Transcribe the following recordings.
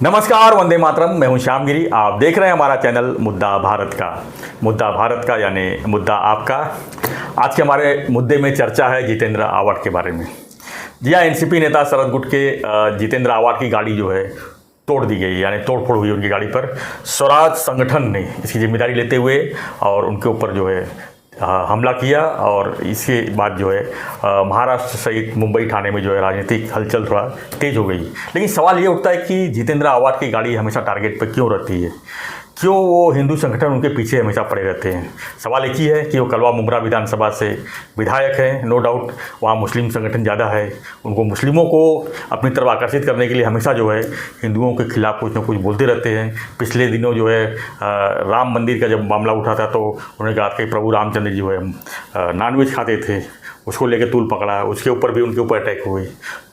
नमस्कार, वंदे मातरम। मैं हूं श्यामगिरी। आप देख रहे हैं हमारा चैनल मुद्दा भारत का। मुद्दा भारत का यानी मुद्दा आपका। आज के हमारे मुद्दे में चर्चा है जितेंद्र आवाड के बारे में। जी हाँ, एनसीपी नेता शरद गुट के जितेंद्र आवाड की गाड़ी जो है तोड़ दी गई, यानी तोड़फोड़ हुई उनकी गाड़ी पर। स्वराज संगठन ने इसकी जिम्मेदारी लेते हुए और उनके ऊपर जो है हमला किया और इसके बाद जो है महाराष्ट्र सहित मुंबई थाने में जो है राजनीतिक हलचल थोड़ा तेज हो गई। लेकिन सवाल ये उठता है कि जितेंद्र आवाड की गाड़ी हमेशा टारगेट पर क्यों रहती है, क्यों वो हिंदू संगठन उनके पीछे हमेशा पड़े रहते हैं। सवाल एक ही है कि वो कलवा मुमरा विधानसभा से विधायक हैं, नो डाउट वहाँ मुस्लिम संगठन ज़्यादा है। उनको मुस्लिमों को अपनी तरफ आकर्षित करने के लिए हमेशा जो है हिंदुओं के खिलाफ कुछ न कुछ बोलते रहते हैं। पिछले दिनों जो है राम मंदिर का जब मामला उठा था तो उन्होंने कहा कि प्रभु रामचंद्र जी जो है नॉनवेज खाते थे, उसको लेकर तूल पकड़ा, उसके ऊपर भी उनके ऊपर अटैक हुए।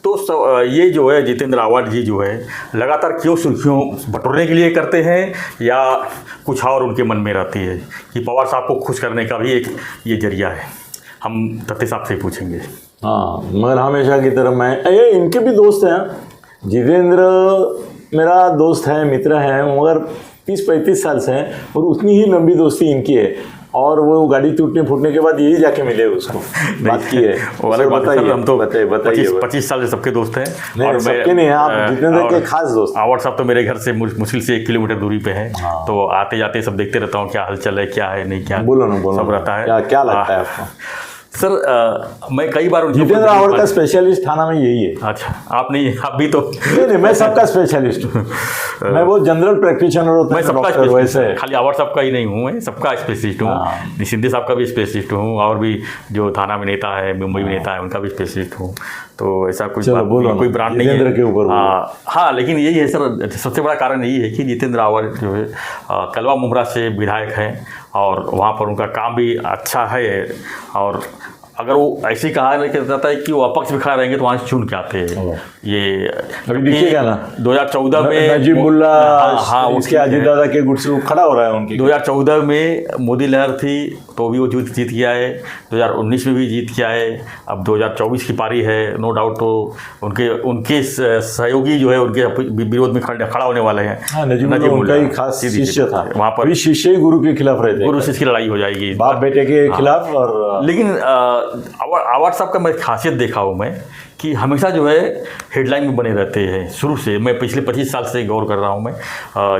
तो ये जो है जितेंद्र आवाड जी जो है लगातार क्यों सुर्खियों बटोरने के लिए करते हैं या कुछ और उनके मन में रहती है कि पवार साहब को खुश करने का भी एक ये जरिया है। हम तत्ते साहब से पूछेंगे। हाँ, मगर हमेशा की तरह मैं ये इनके भी दोस्त हैं। जितेंद्र मेरा दोस्त है, मित्र है, मगर 30-35 साल से हैं और उतनी ही लंबी दोस्ती इनकी है। और वो गाड़ी टूटने फूटने के बाद यही जाके मिले उसको बात की है। बताइए, हम तो बताइए 25 साल से सबके दोस्त हैं। नहीं, और सबके नहीं, आप जितेंद्र के खास दोस्त। आवाड साहब तो मेरे घर से मुश्किल से 1 किलोमीटर दूरी पे है। हाँ। तो आते जाते सब देखते रहता हूँ क्या हलचल है, क्या है, नहीं क्या। बोलो ना, सब रहता है। क्या लगता है आपको? सर मैं कई बार जितेंद्र आवाड का स्पेशलिस्ट थाना में यही है। अच्छा, आप नहीं, आप भी तो नहीं, मैं सबका स्पेशलिस्ट हूँ। मैं वो जनरल प्रैक्टिशनर होता मैं सबका वैसे खाली आवाड साहब का ही नहीं हूँ, मैं सबका स्पेशलिस्ट हूँ। सिंधे साहब का भी स्पेशलिस्ट हूँ और भी जो थाना में नेता है, मुंबई में नेता है, उनका भी स्पेशलिस्ट हूँ। तो ऐसा कुछ कोई ब्रांड नहीं है के ऊपर। हाँ, लेकिन यही है सर, सबसे बड़ा कारण यही है कि जितेंद्र आवाड जो है कलवा मुमरा से विधायक हैं और वहाँ पर उनका काम भी अच्छा है। और अगर वो ऐसे कहा जाता है कि वो अपक्ष में खड़ा रहेंगे तो वहाँ से चुन के आते हैं। ये अभी देखिएगा ना 2014 में नजीबुल्ला, हाँ, उसके अजीत दादा के गुट से वो खड़ा हो रहा है उनकी। 2014 में मोदी लहर थी तो भी वो जीत के आए, 2019 में भी जीत के आए, अब 2024 की पारी है। नो डाउट तो उनके सहयोगी जो है उनके विरोध में खड़ा होने वाले हैं। नजीबुल्ला उनका ही खास शिष्य था, वहाँ पर भी शिष्य ही गुरु के खिलाफ रहते, गुरु शिष्य की लड़ाई हो जाएगी बाप बेटे के खिलाफ। और लेकिन आवाड साहब का मैं खासियत देखा हूँ मैं कि हमेशा जो है हेडलाइन में बने रहते हैं शुरू से। मैं पिछले 25 साल से गौर कर रहा हूँ। मैं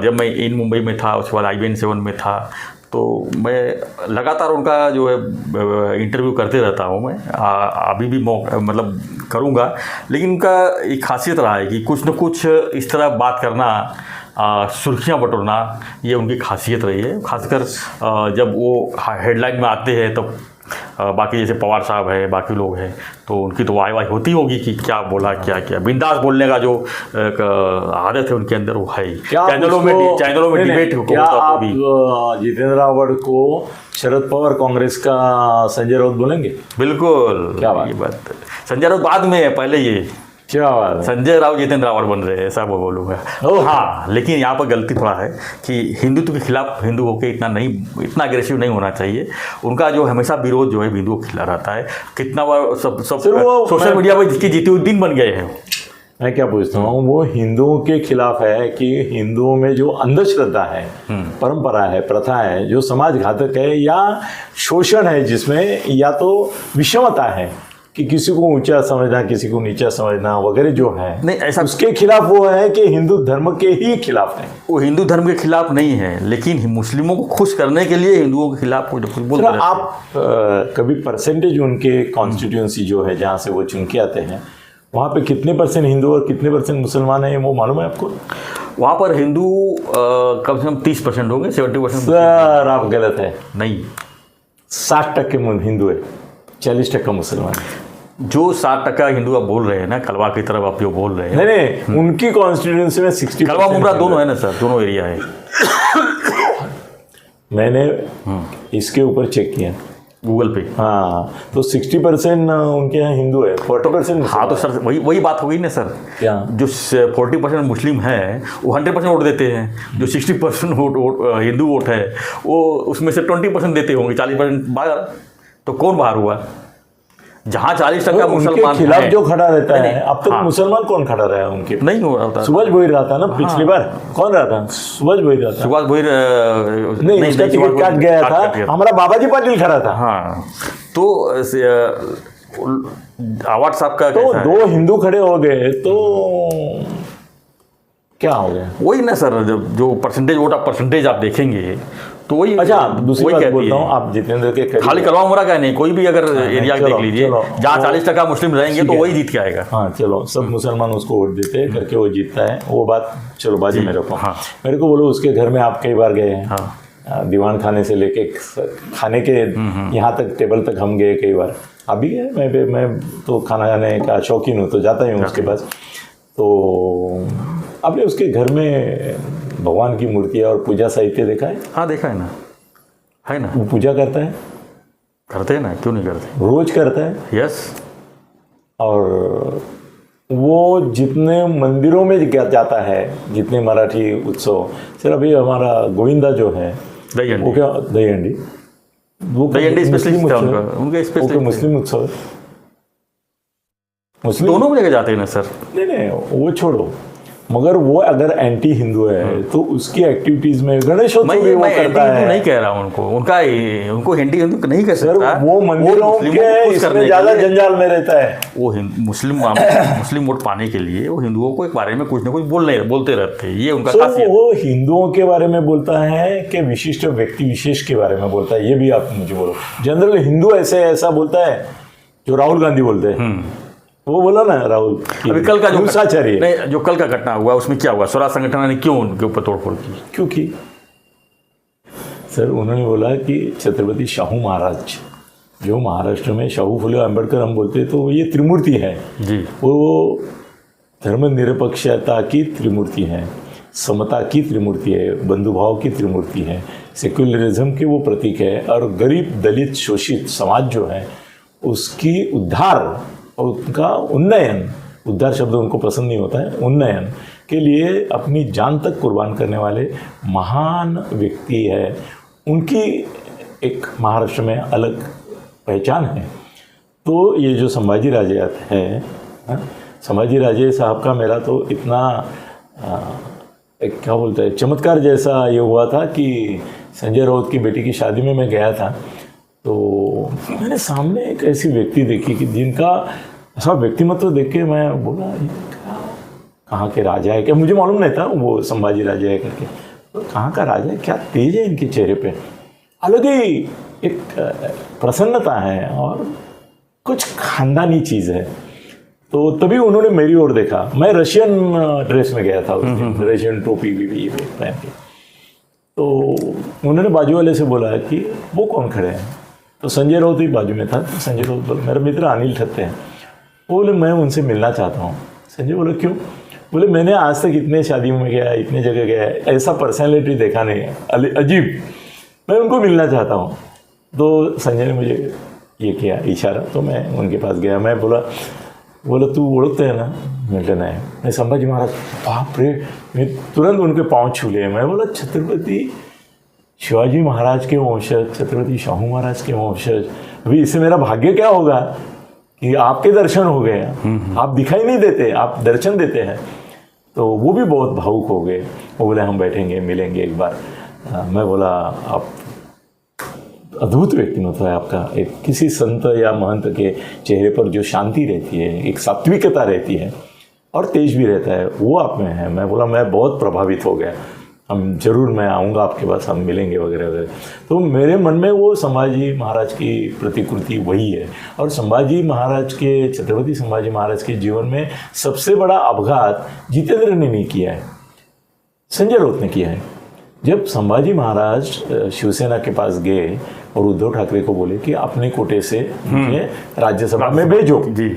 जब मैं इन मुंबई में था, उसके बाद IBN7 में था, तो मैं लगातार उनका जो है इंटरव्यू करते रहता हूँ। मैं अभी भी मतलब करूँगा। लेकिन उनका एक खासियत रहा है कि कुछ न कुछ इस तरह बात करना, सुर्खियाँ बटोरना, ये उनकी खासियत रही है। खासकर जब वो हेडलाइन में आते हैं तो बाकी जैसे पवार साहब है, बाकी लोग हैं, तो उनकी तो वाह होती होगी कि क्या बोला, क्या किया। बिंदास बोलने का जो आदत है उनके अंदर वो है। चैनलों में डिबेट हो। क्या आप जितेंद्र आवाड को शरद पवार कांग्रेस का संजय राउत बोलेंगे? बिल्कुल। क्या बात, ये बात संजय राउत बाद में है, पहले ये क्या बात है, संजय राउत जितेंद्र आवाड बन रहे हैं, ऐसा वो बोलूँगा। हाँ, लेकिन यहाँ पर गलती थोड़ा है कि हिंदुत्व के खिलाफ हिंदू होकर इतना अग्रेसिव नहीं होना चाहिए। उनका जो हमेशा विरोध जो है हिंदुओं के खिलाफ रहता है। कितना बार सब सोशल मीडिया पर जिसके जीते हुए दिन बन गए हैं। मैं क्या पूछता हूँ, वो हिंदुओं के खिलाफ है कि हिंदुओं में जो अंधश्रद्धा है, परंपरा है, प्रथा है, जो समाज घातक है, या शोषण है, जिसमें या तो विषमता है कि किसी को ऊंचा समझना, किसी को नीचा समझना वगैरह जो है, नहीं ऐसा, उसके खिलाफ वो है कि हिंदू धर्म के ही खिलाफ है। वो हिंदू धर्म के खिलाफ नहीं है, लेकिन मुस्लिमों को खुश करने के लिए हिंदुओं के खिलाफ कुछ बोलते हैं। आप कभी परसेंटेज उनके कॉन्स्टिट्यूंसी जो है जहाँ से वो चुन के आते हैं, वहाँ पे कितने % हिंदू और कितने % मुसलमान हैं, वो मालूम है आपको? वहाँ पर हिंदू कम से कम 30% होंगे, 70%। सर आप गलत है। नहीं, 60% हिंदू है, 40% मुसलमान है। जो 60% हिंदू आप बोल रहे हैं ना, कलवा की तरफ आप जो बोल रहे हैं, नहीं, उनकी कॉन्स्टिट्यूंसी में 60 कलवा मुमरा दोनों है ना सर, दोनों एरिया है। मैंने इसके ऊपर चेक किया गूगल पे। हाँ, तो 60% उनके यहाँ हिंदू है, 40%। हाँ, तो सर वही बात हो गई ना सर। क्या जो 40% मुस्लिम है वो 100% वोट देते हैं। जो 60% हिंदू वोट है वो उसमें से 20% देते होंगे, 40% बाहर। तो कौन बाहर हुआ? जहाँ 40% उनके मुसलमान खिलाफ हैं, जो खड़ा रहता है, अब तक हाँ। मुसलमान कौन खड़ा रहा है उनके? नहीं हो रहा था। सुभाष भोई रहा था ना पिछली बार, कौन रहा था? सुभाष भोई रहा था। सुभाष भोई नहीं, उसका टिकट काट गया था, हमारा बाबाजी पाटिल खड़ा था। हाँ, तो आवाट साहब का तो कैसा है? दो हिंदू खड़े हो गए तो क्या हो गया? वही ना सर, जो परसेंटेज वोट आप परसेंटेज आप देखेंगे तो वही। अच्छा, दूसरी वही बात कहती बोलता है। हूँ, आप जितेंद्र के करीब खाली करवा मुरा का नहीं, कोई भी अगर एरिया चलो, देख लीजिए, चलो, जहाँ वो- 40% मुस्लिम रहेंगे ठीक तो है। वही जीत के आएगा। हाँ चलो, सब मुसलमान उसको वोट देते हैं करके वो जीतता है, वो बात चलो बाजी मेरे को। हाँ। मेरे को बोलो, उसके घर में आप कई बार गए हैं? हाँ। दीवान खाने से लेके खाने के यहाँ तक, टेबल तक हम गए कई बार। आप भी गए? मैं तो खाना खाने का शौकीन हूँ, तो जाता ही हूँ उसके पास। तो आपने उसके घर में भगवान की मूर्तियाँ और पूजा साहित्य देखा है? हाँ, देखा है ना, है ना। वो पूजा करता है, करते हैं ना, क्यों नहीं करते? रोज करता है। यस। और वो जितने मंदिरों में जाता है, जितने मराठी उत्सव, सर अभी हमारा गोविंदा जो है, दही हंडी। वो क्या दही हंडी, वो दही हंडी मुस्लिम स्पेशलिस्ट था उत्सव उनका, है? उनका वो स्पेशलिस्ट क्या मुस्लिम उत्सव है? मुस्लिम दोनों जगह जाते हैं ना सर। नहीं, वो छोड़ो, मगर वो अगर एंटी हिंदू है तो उसकी एक्टिविटीज में गणेशोत्सव भी वो मैं करता हिंदू है। नहीं कह रहा हूँ उनको हिंदी हिंदू नहीं कह सर सकता। वो मंदिरों मुस्लिमों के को खुश इसमें करने के ज्यादा लिए, जंजाल में रहता है। वो मुस्लिम वोट पाने के लिए वो हिंदुओं को एक बारे में कुछ ना कुछ बोलते रहते हैं, ये उनका खासियत। वो हिंदुओं के बारे में बोलता है कि विशिष्ट व्यक्ति विशेष के बारे में बोलता है, ये भी आप मुझे बोलो। जनरल हिंदू ऐसा बोलता है जो राहुल गांधी बोलते हैं। वो बोला ना राहुल, अभी कल का हिंसाचारी जो कल का घटना हुआ उसमें क्या हुआ? स्वराज संगठन ने क्यों उनके ऊपर तोड़फोड़ की? क्योंकि सर उन्होंने बोला कि छत्रपति शाहू महाराज, जो महाराष्ट्र में शाहू फुले अम्बेडकर हम बोलते हैं, तो ये त्रिमूर्ति है जी। वो धर्मनिरपेक्षता की त्रिमूर्ति है, समता की त्रिमूर्ति है, बंधुभाव की त्रिमूर्ति है, सेक्युलरिज्म के वो प्रतीक है। और गरीब दलित शोषित समाज जो है उसकी उद्धार और उनका उन्नयन, उद्धार शब्द उनको पसंद नहीं होता है, उन्नयन के लिए अपनी जान तक कुर्बान करने वाले महान व्यक्ति है। उनकी एक महाराष्ट्र में अलग पहचान है। तो ये जो संभाजी राजे है, संभाजी राजे साहब का मेरा तो इतना एक क्या बोलते हैं चमत्कार जैसा ये हुआ था कि संजय राउत की बेटी की शादी में मैं गया था, तो मैंने सामने एक ऐसी व्यक्ति देखी कि जिनका ऐसा व्यक्तिमत्व देख के मैं बोला कहाँ के राजा है क्या? मुझे मालूम नहीं था वो संभाजी राजा है करके। तो कहाँ का राजा है, क्या तेज है इनके चेहरे पे, अलग ही एक प्रसन्नता है और कुछ खानदानी चीज़ है। तो तभी उन्होंने मेरी ओर देखा। मैं रशियन ड्रेस में गया था उस दिन, रशियन टोपी भी पहन के। तो उन्होंने बाजू वाले से बोला कि वो कौन खड़े हैं? तो संजय राउत ही बाजू में था। तो संजय राउत बोले मेरा मित्र अनिल ठत्ते हैं। वो बोले मैं उनसे मिलना चाहता हूँ। संजय बोले क्यों? बोले मैंने आज तक इतने शादियों में गया, इतने जगह गया, ऐसा पर्सनैलिटी देखा नहीं है, अजीब, मैं उनको मिलना चाहता हूँ। तो संजय ने मुझे ये किया इशारा, तो मैं उनके पास गया। मैं बोला तू ओळखते है ना? मिलते नहीं। मैं संभाजी महाराज, बाप रे, मैं तुरंत उनके पाँव छू लिए। मैं बोला छत्रपति शिवाजी महाराज के वंशज, छत्रपति शाहू महाराज के वंशज, अभी इससे मेरा भाग्य क्या होगा कि आपके दर्शन हो गए। आप दिखाई नहीं देते, आप दर्शन देते हैं। तो वो भी बहुत भावुक हो गए। वो बोले हम बैठेंगे, मिलेंगे एक बार। मैं बोला आप अद्भुत व्यक्तित्व है आपका। एक किसी संत या महंत के चेहरे पर जो शांति रहती है, एक सात्विकता रहती है और तेज भी रहता है, वो आप में है। मैं बोला मैं बहुत प्रभावित हो गया, मैं आऊँगा आपके पास, हम मिलेंगे वगैरह वगैरह। तो मेरे मन में वो संभाजी महाराज की प्रतिकृति वही है। और संभाजी महाराज के, छत्रपति संभाजी महाराज के जीवन में सबसे बड़ा अपघात जितेंद्र ने नहीं किया है, संजय राउत ने किया है। जब संभाजी महाराज शिवसेना के पास गए और उद्धव ठाकरे को बोले कि अपने कोटे से राज्यसभा में भेजो जी,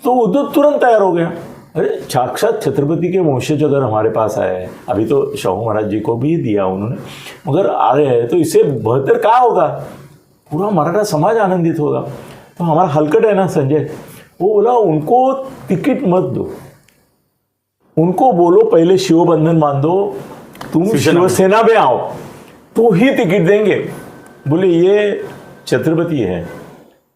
तो उद्धव तुरंत तैयार हो गया। अरे साक्षात छत्रपति के वंशज अगर हमारे पास आए हैं, अभी तो शाहू महाराज जी को भी दिया उन्होंने, मगर आ रहे हैं तो इससे बेहतर क्या होगा? पूरा मराठा समाज आनंदित होगा। तो हमारा हलकट है ना संजय, वो बोला उनको टिकट मत दो, उनको बोलो पहले शिवबंधन बांधो, तुम शिवसेना में आओ तो ही टिकट देंगे। बोले ये छत्रपति है,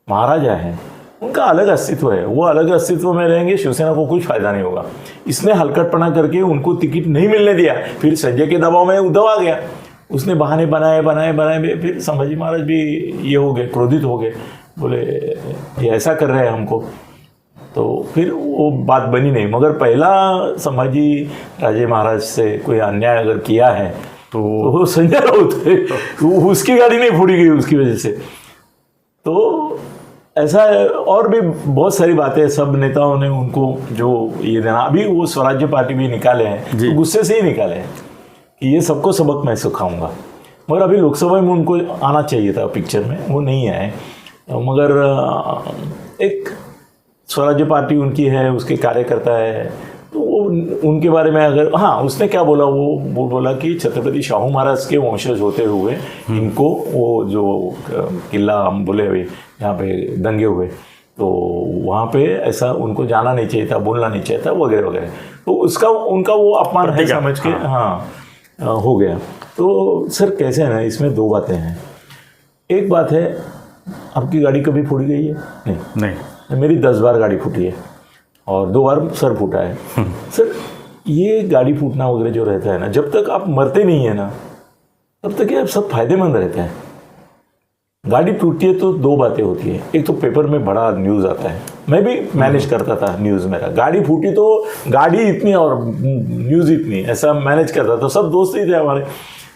महाराजा है, उनका अलग अस्तित्व है, वो अलग अस्तित्व में रहेंगे, शिवसेना को कुछ फायदा नहीं होगा। इसने हलकटपना करके उनको टिकट नहीं मिलने दिया, फिर संजय के दबाव में उद्धव आ गया, उसने बहाने बनाए, फिर संभाजी महाराज भी ये हो गए, क्रोधित हो गए, बोले ये ऐसा कर रहे हैं हमको, तो फिर वो बात बनी नहीं। मगर पहला संभाजी राजे महाराज से कोई अन्याय अगर किया है तो वो संजय राउत है, तो उसकी गाड़ी नहीं फूटी गई उसकी वजह से। तो ऐसा है, और भी बहुत सारी बातें सब नेताओं ने उनको जो ये देना, अभी वो स्वराज्य पार्टी भी निकाले हैं तो गुस्से से ही निकाले हैं कि ये सबको सबक मैं सिखाऊंगा। मगर अभी लोकसभा में उनको आना चाहिए था पिक्चर में, वो नहीं आए। मगर एक स्वराज्य पार्टी उनकी है, उसके कार्यकर्ता है, तो वो उनके बारे में अगर, हाँ उसने क्या बोला, वो बोला कि छत्रपति शाहू महाराज के वंशज होते हुए इनको वो जो किला हम बोले अभी यहाँ पे दंगे हुए, तो वहाँ पे ऐसा उनको जाना नहीं चाहिए था, बोलना नहीं चाहिए था, वगैरह वगैरह। तो उसका उनका वो अपमान है समझ के, हाँ हो गया। तो सर कैसे है ना, इसमें दो बातें हैं। एक बात है, आपकी गाड़ी कभी फूटी गई है? नहीं, मेरी 10 बार गाड़ी फूटी है और 2 बार सर फूटा है। सर ये गाड़ी फूटना वगैरह जो रहता है ना, जब तक आप मरते नहीं है ना, तब तक ये सब फायदेमंद रहते हैं। गाड़ी टूटती है तो 2 बातें होती है, एक तो पेपर में बड़ा न्यूज़ आता है, मैं भी मैनेज करता था न्यूज़ मेरा, गाड़ी फूटी तो गाड़ी इतनी और न्यूज़ इतनी, ऐसा मैनेज करता था, सब दोस्त ही थे हमारे।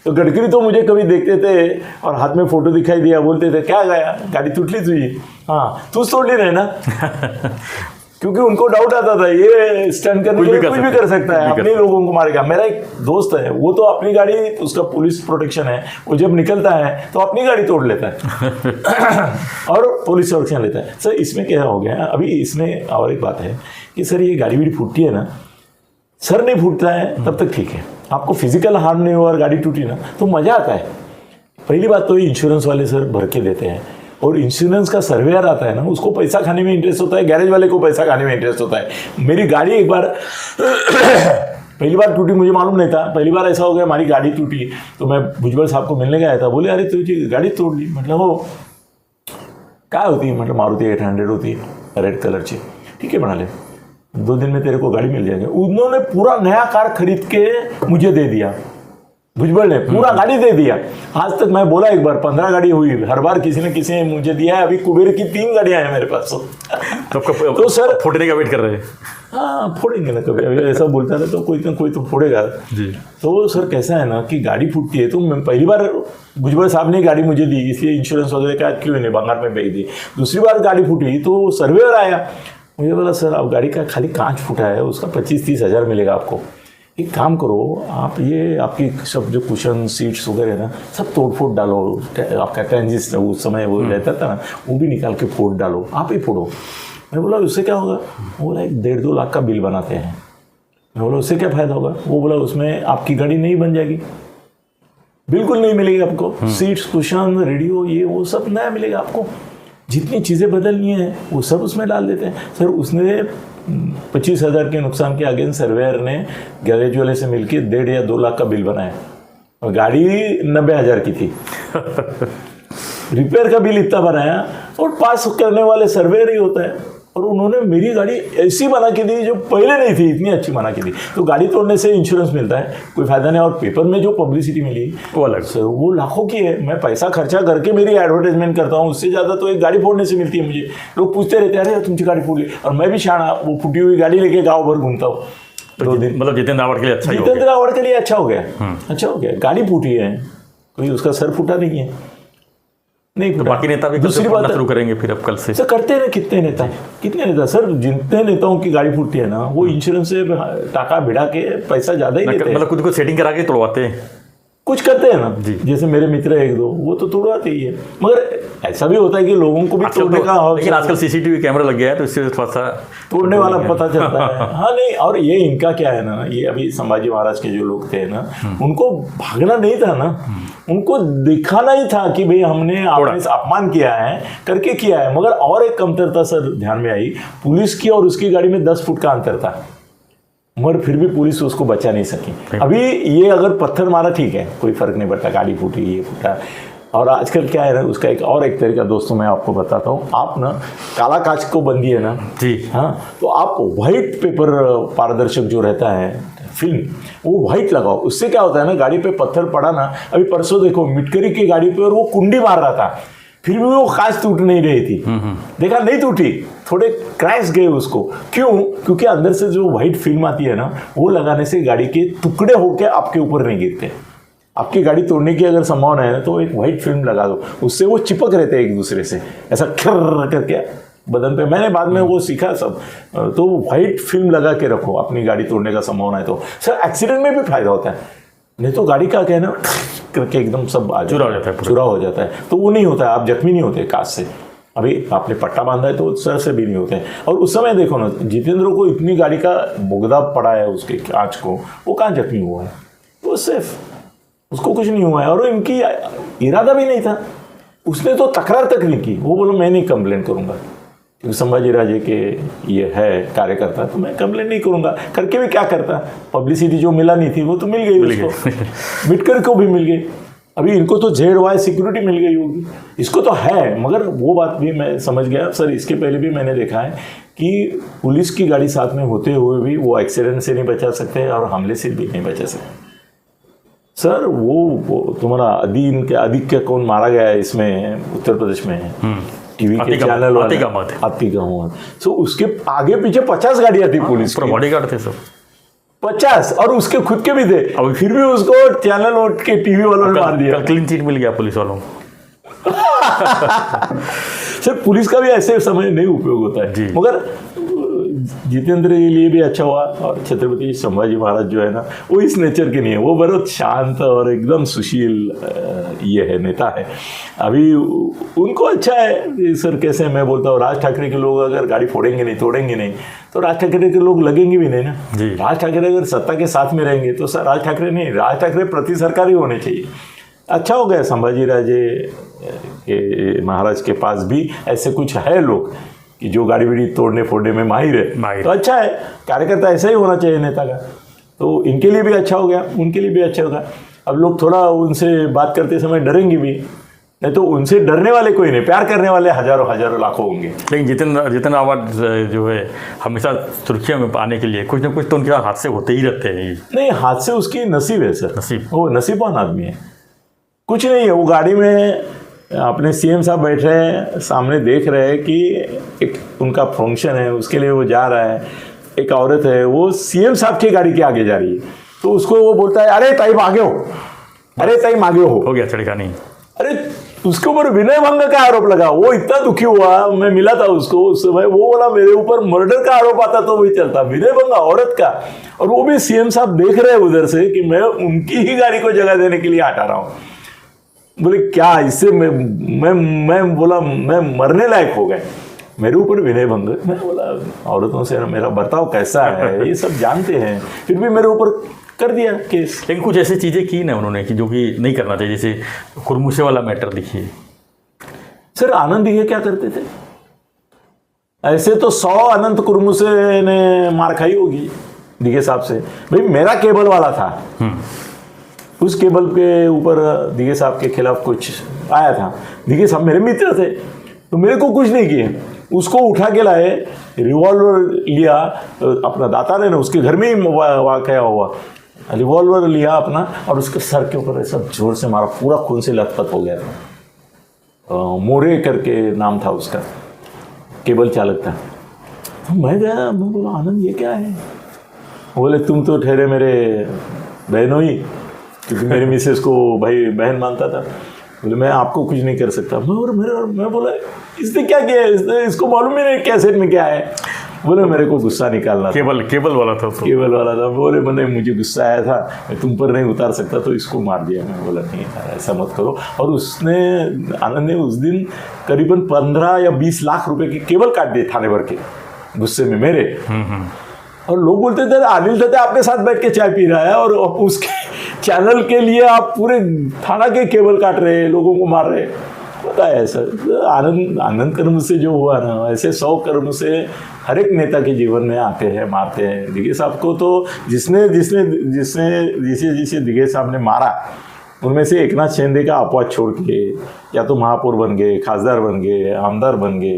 तो गडकरी तो मुझे कभी देखते थे और हाथ में फोटो दिखाई दिया, बोलते थे क्या गया, गाड़ी टूटली तुझी? हाँ तू तोड़ ली रहे ना। क्योंकि उनको डाउट आता था ये स्टंट करने के लिए कुछ भी कर सकता है, अपने लोगों को मारेगा। मेरा एक दोस्त है, वो तो अपनी गाड़ी, उसका पुलिस प्रोटेक्शन है, वो जब निकलता है तो अपनी गाड़ी तोड़ लेता है और पुलिस प्रोटेक्शन लेता है। सर इसमें क्या हो गया अभी, इसमें और एक बात है कि सर ये गाड़ी भी फूटती है ना, सर नहीं फूटता है तब तक ठीक है, आपको फिजिकल हार्म नहीं हुआ और गाड़ी टूटी ना तो मज़ा आता है। पहली बात तो इंश्योरेंस वाले सर भर के देते हैं, और इंश्योरेंस का सर्वेयर आता है ना, उसको पैसा खाने में इंटरेस्ट होता है, गैरेज वाले को पैसा खाने में इंटरेस्ट होता है। मेरी गाड़ी एक बार पहली बार टूटी, मुझे मालूम नहीं था, पहली बार ऐसा हो गया हमारी गाड़ी टूटी, तो मैं भुजबल साहब को मिलने गया था, बोले अरे तुझे गाड़ी तोड़ ली, मतलब वो क्या होती है, मतलब मारुति 800 होती है रेड कलर की, ठीक है बना ले, 2 दिन में तेरे को गाड़ी मिल जाएगी। उन्होंने पूरा नया कार खरीद के मुझे दे दिया, भुजबल ने पूरा गाड़ी दे दिया। आज तक मैं बोला एक बार 15 गाड़ी हुई, हर बार किसी ने मुझे दिया है। अभी कुबेर की 3 गाड़ियां हैं मेरे पास। तो सर फोड़ने का वेट कर रहे हैं। हाँ फोड़ेंगे ना कभी, अभी ऐसा बोलता है तो कोई तो फोड़ेगा जी। तो सर कैसा है ना कि गाड़ी फूटती है तो मैं पहली बार भुजबल साहब ने गाड़ी मुझे दी, इसलिए इंश्योरेंस वगैरह का क्यों नहीं बंगाल में भेज दी। दूसरी बार गाड़ी फूटी तो सर्वेयर आया, मुझे बोला सर आप गाड़ी का खाली कांच फूटा है, उसका 25-30 हज़ार मिलेगा आपको। एक काम करो आप, ये आपकी सब जो कुशन सीट्स वगैरह है ना, सब तोड़ फोड़ डालो, आपका टेंजिस उस समय वो रहता था ना, वो भी निकाल के फोड़ डालो, आप ही फोड़ो। मैं बोला उससे क्या होगा? वो बोला 1.5-2 लाख का बिल बनाते हैं। मैं बोला उससे क्या फ़ायदा होगा? वो बोला उसमें आपकी गाड़ी नहीं बन जाएगी, बिल्कुल नहीं मिलेगी आपको, सीट्स कुशन रेडियो ये वो सब नया मिलेगा आपको, जितनी चीज़ें बदलनी है वो सब उसमें डाल देते हैं। सर उसने 25 हज़ार के नुकसान के अगेंस्ट सर्वेयर ने गैरेज वाले से मिलकर 1.5 या 2 लाख का बिल बनाया, और गाड़ी 90 हज़ार की थी। रिपेयर का बिल इतना बनाया, और पास करने वाले सर्वेयर ही होता है, और उन्होंने मेरी गाड़ी ऐसी बना के दी जो पहले नहीं थी, इतनी अच्छी बना के दी। तो गाड़ी तोड़ने से इंश्योरेंस मिलता है, कोई फायदा नहीं, और पेपर में जो पब्लिसिटी मिली वो अलग से, वो लाखों की है। मैं पैसा खर्चा करके मेरी एडवर्टाइजमेंट करता हूँ, उससे ज़्यादा तो एक गाड़ी फोड़ने से मिलती है मुझे। लोग पूछते रहते हैं अरे तुमची गाड़ी फूट ली, और मैं भी शाना वो फूटी हुई गाड़ी लेके गाँव भर घूमता हूँ। तो 2 दिन मतलब जितेंद्र आवाड़ के लिए अच्छा, जितेंद्र आवाड़ के लिए अच्छा हो गया, अच्छा हो गया। गाड़ी फूटी है, कोई उसका सर फूटा नहीं है, नहीं तो बाकी नेता भी दूसरी बात शुरू करेंगे फिर अब कल से। सर करते हैं ना, कितने नेता सर, जितने नेताओं की गाड़ी फूटती है ना, वो इंश्योरेंस से टाका भिड़ा के पैसा ज्यादा ही लेते हैं, मतलब खुद को सेटिंग करा के तोड़वाते हैं, कुछ करते हैं ना। जैसे मेरे मित्र 1-2 वो तो तोड़वाते ही है, मगर ऐसा भी होता है कि लोगों को भी तोड़ने का, लेकिन आजकल सीसीटीवी कैमरा लग गया है तो इससे थोड़ा सा तोड़ने वाला पता चलता है। हाँ नहीं, और ये इनका क्या है ना, ये अभी संभाजी महाराज के जो लोग थे ना, उनको भागना नहीं था ना, उनको दिखाना ही था कि भाई हमने आपने अपमान किया है करके किया है। मगर और एक कमतरता सर ध्यान में आई, पुलिस की और उसकी गाड़ी में 10 फुट का अंतर था, मगर फिर भी पुलिस उसको बचा नहीं सकी। अभी ये अगर पत्थर मारा ठीक है, कोई फर्क नहीं पड़ता, गाड़ी फूटी ये फूटा, और आजकल क्या है ना, उसका एक तरीका दोस्तों मैं आपको बताता हूँ। आप ना काला कांच को बंदी है ना जी, हाँ, तो आप व्हाइट पेपर पारदर्शक जो रहता है फिल्म, वो व्हाइट लगाओ। उससे क्या होता है ना, गाड़ी पे पत्थर पड़ा ना, अभी परसों देखो मिटकरी की गाड़ी पे और वो कुंडी मार रहा था, फिर भी वो कांच टूट नहीं रही थी। देखा नहीं टूटी, थोड़े क्रैश गए उसको। क्यों? क्योंकि अंदर से जो व्हाइट फिल्म आती है ना, वो लगाने से गाड़ी के टुकड़े होके आपके ऊपर नहीं गिरते। आपकी गाड़ी तोड़ने की अगर संभावना है तो एक व्हाइट फिल्म लगा दो, उससे वो चिपक रहते हैं एक दूसरे से, ऐसा खर्र करके बदन पे। मैंने बाद में वो सीखा सब। तो व्हाइट फिल्म लगा के रखो, अपनी गाड़ी तोड़ने का संभावना है तो। सर एक्सीडेंट में भी फायदा होता है, नहीं तो गाड़ी का कहना करके एकदम सब चूरा हो जाता है, चूरा हो जाता है, तो वो नहीं होता है, आप जख्मी नहीं होते कांच से। अभी आपने पट्टा बांधा है तो सर से भी नहीं होते हैं। और उस समय देखो ना, जितेंद्र को इतनी गाड़ी का बोगदा पड़ा है उसके कांच को, वो कहाँ जख्मी हुआ है, वो सेफ, उसको कुछ नहीं हुआ है। और इनकी इरादा भी नहीं था, उसने तो तकरार तक नहीं की। वो बोलो मैं नहीं कंप्लेंट करूंगा, क्योंकि संभाजी राजे के ये है कार्यकर्ता, तो मैं कंप्लेंट नहीं करूंगा। करके भी क्या करता, पब्लिसिटी जो मिला नहीं थी वो तो मिल गई उसको, मिटकर को भी मिल गई। अभी इनको तो ZY सिक्योरिटी मिल गई होगी, इसको तो है। मगर वो बात भी मैं समझ गया सर, इसके पहले भी मैंने देखा है कि पुलिस की गाड़ी साथ में होते हुए भी वो एक्सीडेंट से नहीं बचा सकते और हमले से भी नहीं बचा सकते। सर वो तुम्हारा आदित्य कौन मारा गया है इसमें, उत्तर प्रदेश में टीवी के चैनल आतिक अहमद। सो उसके आगे पीछे 50 गाड़ियां थी पुलिस की, बॉडीगार्ड थे सब 50, और उसके खुद के भी थे। अब फिर भी उसको चैनल और के टीवी वालों ने मार दिया। क्लीन चिट मिल गया पुलिस वालों को। सर पुलिस का भी ऐसे समय नहीं उपयोग होता है, मगर जितेंद्र के लिए भी अच्छा हुआ। और छत्रपति संभाजी महाराज जो है ना, वो इस नेचर के नहीं है, वो बहुत शांत और एकदम सुशील ये है, नेता है। अभी उनको अच्छा है सर, कैसे मैं बोलता हूँ, राज ठाकरे के लोग अगर गाड़ी फोड़ेंगे नहीं, तोड़ेंगे नहीं, तो राज ठाकरे के लोग लगेंगे भी नहीं ना। राज ठाकरे अगर सत्ता के साथ में रहेंगे तो सर राज ठाकरे नहीं, राज ठाकरे प्रति सरकारी होने चाहिए। अच्छा हो गया संभाजी राजे के महाराज के पास भी ऐसे कुछ है लोग कि जो गाड़ी वाड़ी तोड़ने फोड़ने में माहिर है, तो अच्छा है। कार्यकर्ता ऐसा ही होना चाहिए नेता का, तो इनके लिए भी अच्छा हो गया, उनके लिए भी अच्छा होगा। अब लोग थोड़ा उनसे बात करते समय डरेंगे भी, नहीं तो उनसे डरने वाले कोई नहीं, प्यार करने वाले हजारों लाखों होंगे। लेकिन जितेंद्र आवाड जो है हमेशा सुर्खियों में पाने के लिए कुछ ना कुछ तो उनके हादसे होते ही रहते हैं। नहीं, हादसे उसकी नसीब है सर, नसीब, वो नसीबवान आदमी है। कुछ नहीं है, वो गाड़ी में अपने CM साहब बैठ रहे हैं, सामने देख रहे हैं कि एक उनका फंक्शन है, उसके लिए वो जा रहा है। एक औरत है, वो CM साहब की गाड़ी के आगे जा रही है, तो उसको वो बोलता है अरे टाइम आगे हो, अरे टाइम आगे हो गया, चढ़ेगा नहीं। अरे उसके ऊपर विनय भंग का आरोप लगा, वो इतना दुखी हुआ। मैं मिला था उसको उस समय, वो बोला मेरे ऊपर मर्डर का आरोप आता तो वही चलता, विनय भंग औरत का, और वो भी CM साहब देख रहे हैं उधर से कि मैं उनकी ही गाड़ी को जगह देने के लिए हटा रहा हूँ। बोले क्या इससे मैं बोला मैं मरने लायक हो गए, मेरे ऊपर विनय भंग। मैं बोला औरतों से मेरा बर्ताव कैसा है ये सब जानते हैं, फिर भी मेरे ऊपर कर दिया केस। लेकिन कुछ ऐसी चीज़ें की ना उन्होंने कि जो कि नहीं करना चाहिए, जैसे कुरमुसे वाला मैटर देखिए। सर आनंद दिघे क्या करते थे, ऐसे तो 100 अनंत कुरमुसे ने मार खाई होगी दिघे साहब से। भाई मेरा केबल वाला था, उस केबल के ऊपर दिघे साहब के खिलाफ कुछ आया था। दिघे साहब मेरे मित्र थे, तो मेरे को कुछ नहीं किए, उसको उठा के लाए, रिवॉल्वर लिया, अपना दाता ने ना उसके घर में ही वाकया हुआ, रिवॉल्वर लिया अपना और उसके सर के ऊपर ऐसा जोर से मारा, पूरा खून से लथपथ हो गया था। मोरे करके नाम था उसका, केबल चालक था। तो मैं गया, मैं बोला आनंद ये क्या है? बोले तुम तो ठहरे मेरे बहनोई, क्योंकि मेरी मिसेस को भाई बहन मानता था। बोले मैं आपको कुछ नहीं कर सकता। मैं बोला इसने क्या किया है, इसको मालूम ही नहीं कैसेट में क्या है। बोले मेरे को गुस्सा निकालना, केबल वाला था, केबल वाला था। बोले मैंने मुझे गुस्सा आया था, मैं तुम पर नहीं उतार सकता तो इसको मार दिया। मैं बोला नहीं ऐसा मत करो। और उसने आनंद ने उस दिन करीबन 15 या 20 लाख रुपए के केबल काट दिए थाने भर के गुस्से में मेरे। और लोग बोलते थे अनिल दत्ता आपके साथ बैठ के चाय पी रहा है और उसके चैनल के लिए आप पूरे थाना के केबल काट रहे हैं, लोगों को मार रहे हैं। पता है सर, आनंद कर्म से जो हुआ ना, ऐसे 100 कर्म से हर एक नेता के जीवन में आते हैं, मारते हैं। दिघे साहब को तो जिसे दिघे साहब ने मारा, उनमें से एकनाथ शिंदे का अपवाद छोड़ के या तो महापौर बन गए, खासदार बन गए, आमदार बन गए।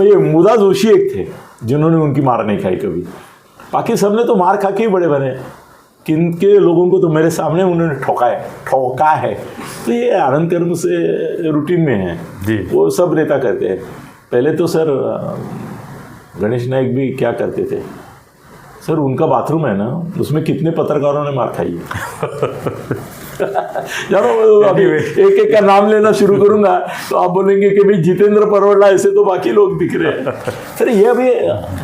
ये मुदा जोशी एक थे जिन्होंने उनकी मार नहीं खाई कभी। बाकी सबने तो मार खा के ही बड़े बने। किनके लोगों को तो मेरे सामने उन्होंने ठोका है। तो ये आनंद कर्म से रूटीन में है जी। वो सब नेता करते हैं। पहले तो सर गणेश नायक भी क्या करते थे सर, उनका बाथरूम है ना, उसमें कितने पत्रकारों ने मार खाई है। यारो अभी एक एक का नाम लेना शुरू करूंगा तो आप बोलेंगे कि भाई जितेंद्र परवड़ा ऐसे तो बाकी लोग दिख रहे हैं। सर ये अभी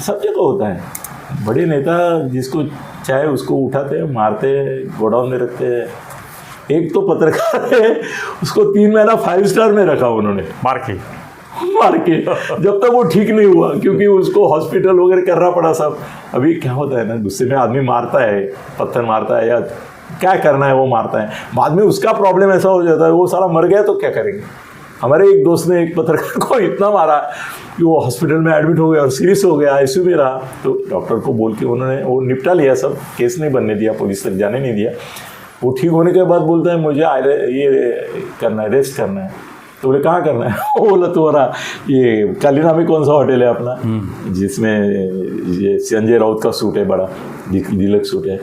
सब जगह होता है। बड़े नेता जिसको चाहे उसको उठाते हैं, मारते हैं, गोडाउन में रखते हैं। एक तो पत्रकार है, उसको 3 महीना 5 स्टार में रखा उन्होंने मार के जब तक वो ठीक नहीं हुआ, क्योंकि उसको हॉस्पिटल वगैरह करना पड़ा सब। अभी क्या होता है ना, गुस्से में आदमी मारता है, पत्थर मारता है या क्या करना है वो मारता है, बाद में उसका प्रॉब्लम ऐसा हो जाता है वो सारा मर गया तो क्या करेंगे। हमारे एक दोस्त ने एक पत्रकार को इतना मारा कि वो हॉस्पिटल में एडमिट हो गया और सीरियस हो गया, आईसीयू में रहा। तो डॉक्टर को बोल के उन्होंने वो निपटा लिया, सब केस नहीं बनने दिया, पुलिस तक जाने नहीं दिया। वो ठीक होने के बाद बोलता है मुझे ये करना है, रेस्ट करना है। तो बोले कहाँ करना है? वो बोला तुम्हारा ये कालीना में कौन सा होटल है अपना, जिसमें ये संजय राउत का सूट है, बड़ा डीलक्स सूट है,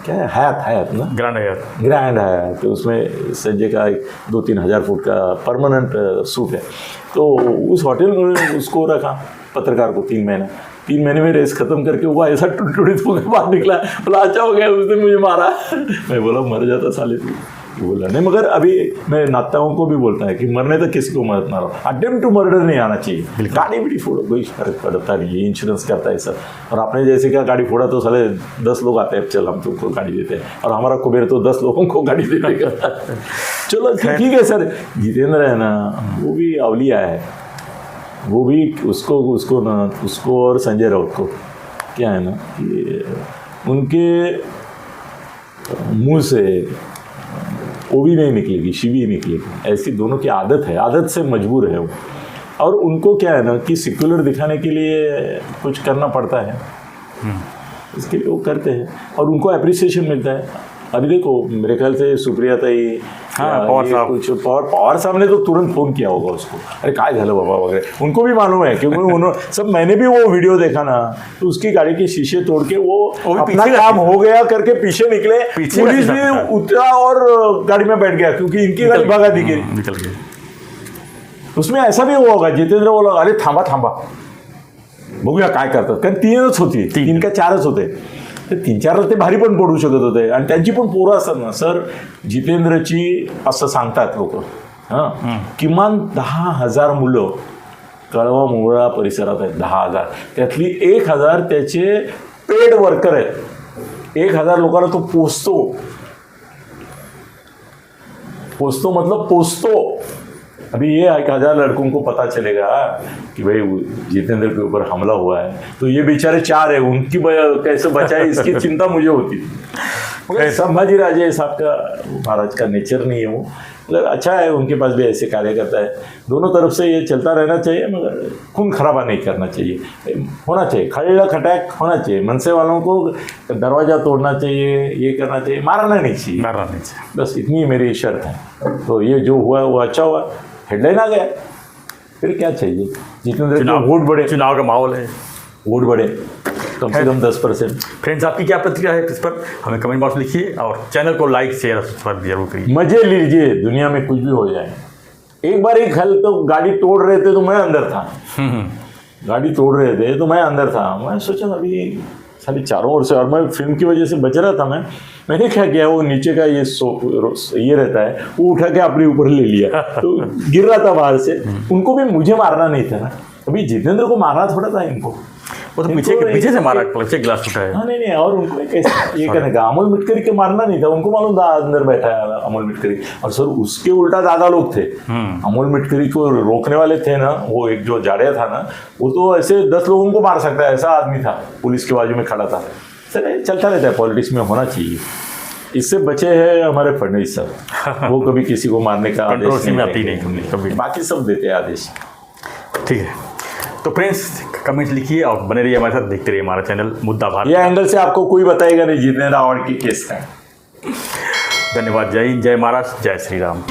क्या है, हयात ना, ग्रैंड हयात। तो उसमें संजय का 2-3 हज़ार फुट का परमानेंट सूट है। तो उस होटल में उसको रखा पत्रकार को 3 महीने में रेस खत्म करके हुआ ऐसा टुटुड़ित होकर बाहर निकला। बोला अच्छा हो गया उसने मुझे मारा। मैं बोला मर जाता साले तू। बोला नहीं, मगर अभी मैं नाताओं को भी बोलता है कि मरने तक किसी को मत मारो, अटेम्प्ट टू मर्डर नहीं आना चाहिए। गाड़ी भी फोड़ो, कोई फर्क पड़ता नहीं है, इंश्योरेंस करता है सर। और आपने जैसे क्या गाड़ी फोड़ा तो साले 10 लोग आते हैं, चल हम तुमको गाड़ी देते हैं, और हमारा कुबेर तो 10 लोगों को गाड़ी देने का। चलो ठीक है सर। जितेंद्र है ना, वो भी अवलिया है, वो भी उसको और संजय राउत को क्या है ना कि उनके मुंह से वो भी नहीं निकलेगी, शिवी निकलेगी, ऐसी दोनों की आदत है, आदत से मजबूर है वो। और उनको क्या है ना कि सिक्युलर दिखाने के लिए कुछ करना पड़ता है, इसके लिए वो करते हैं और उनको अप्रिसिएशन मिलता है। अभी देखो मेरे ख्याल से सुप्रिया ताई, पवार साहब ने तो तुरंत फोन किया होगा उसको, अरे काय झालं बाबा वगैरह। उनको भी मालूम है क्योंकि उन्होंने सब, मैंने भी वो वीडियो देखा ना, तो उसकी गाड़ी के शीशे तोड़ के वो अपना काम हो गया करके पीछे निकले, पुलिस भी उतरा और गाड़ी में बैठ गया क्योंकि इनकी गाड़ी भगा दी गई, निकल गई। उसमें ऐसा भी हुआ होगा, जितेंद्र बोला अरे थांबा बघूया काय करतात, कारण 3च होती, 3 का 4च होते, 3-4 ते भारी पण पडू शकत होते आणि त्यांची पण पोरं असतात ना सर। जितेंद्रची असं सांगतात लोक, हां किमान 10,000 मुलं कळवा मोगळा परिसरात आहेत, 10,000, त्यातली 1,000 त्याचे पेड वर्कर आहेत। 1,000 लोकांना तो पोसतो मतलब पोसतो। अभी ये 1,000 लड़कों को पता चलेगा कि भाई जितेंद्र के ऊपर हमला हुआ है, तो ये बेचारे 4 है, उनकी कैसे बचाए इसकी चिंता मुझे होती। मगर संभाजी राजे साहब का, महाराज का नेचर नहीं है वो, मगर अच्छा है उनके पास भी ऐसे कार्य करता है। दोनों तरफ से ये चलता रहना चाहिए, मगर खून खराबा नहीं करना चाहिए, होना चाहिए, खड़ा खटाक होना चाहिए। मनसे वालों को दरवाज़ा तोड़ना चाहिए, ये करना चाहिए, मारना नहीं चाहिए, बस इतनी मेरी शर्त है। तो ये जो हुआ वो अच्छा हुआ, हेडलाइन आ गया, फिर क्या चाहिए। जितेंद्र वोट बढ़े, चुनाव का माहौल है, वोट बढ़े कम से कम 10%। फ्रेंड्स आपकी क्या प्रतिक्रिया है इस पर हमें कमेंट बॉक्स में लिखिए और चैनल को लाइक शेयर सब्सक्राइब जरूर करिए। मजे लीजिए, दुनिया में कुछ भी हो जाए। एक बार एक हल तो गाड़ी तोड़ रहे थे तो मैं अंदर था, गाड़ी तोड़ रहे थे तो मैं अंदर था। मैं सोचा अभी साली चारों ओर से, और मैं फिल्म की वजह से बच रहा था। मैंने क्या किया, वो नीचे का ये रहता है, वो उठा के अपने ऊपर ले लिया, तो गिर रहा था बाहर से। उनको भी मुझे मारना नहीं था ना, अभी जितेंद्र को मारना थोड़ा था इनको, वो तो पीछे से मारा, पीछे ग्लास टूटा है। हाँ नहीं, और उनको ये करने का अमोल मिटकरी के मारना नहीं था, उनको मालूम था अंदर बैठा है अमोल मिटकरी। और सर उसके उल्टा ज़्यादा लोग थे, अमोल मिटकरी को रोकने वाले थे ना, वो एक जो जाड़िया था ना, वो तो ऐसे 10 लोगों को मार सकता है, ऐसा आदमी था, पुलिस के बाजू में खड़ा था। सर चलता रहता है, पॉलिटिक्स में होना चाहिए। इससे बचे हैं हमारे फडणवीस साहब, वो कभी किसी को मारने का आदेश नहीं आती नहीं कभी, बाकी सब देते हैं आदेश। ठीक है, तो फ्रेंड्स कमेंट्स लिखिए और बने रहिए हमारे साथ, देखते रहिए हमारा चैनल मुद्दा भारत। ये एंगल से आपको कोई बताएगा नहीं जितेंद्र आवाड़ की केस का। धन्यवाद। जय हिंद, जय महाराष्ट्र, जय श्री राम।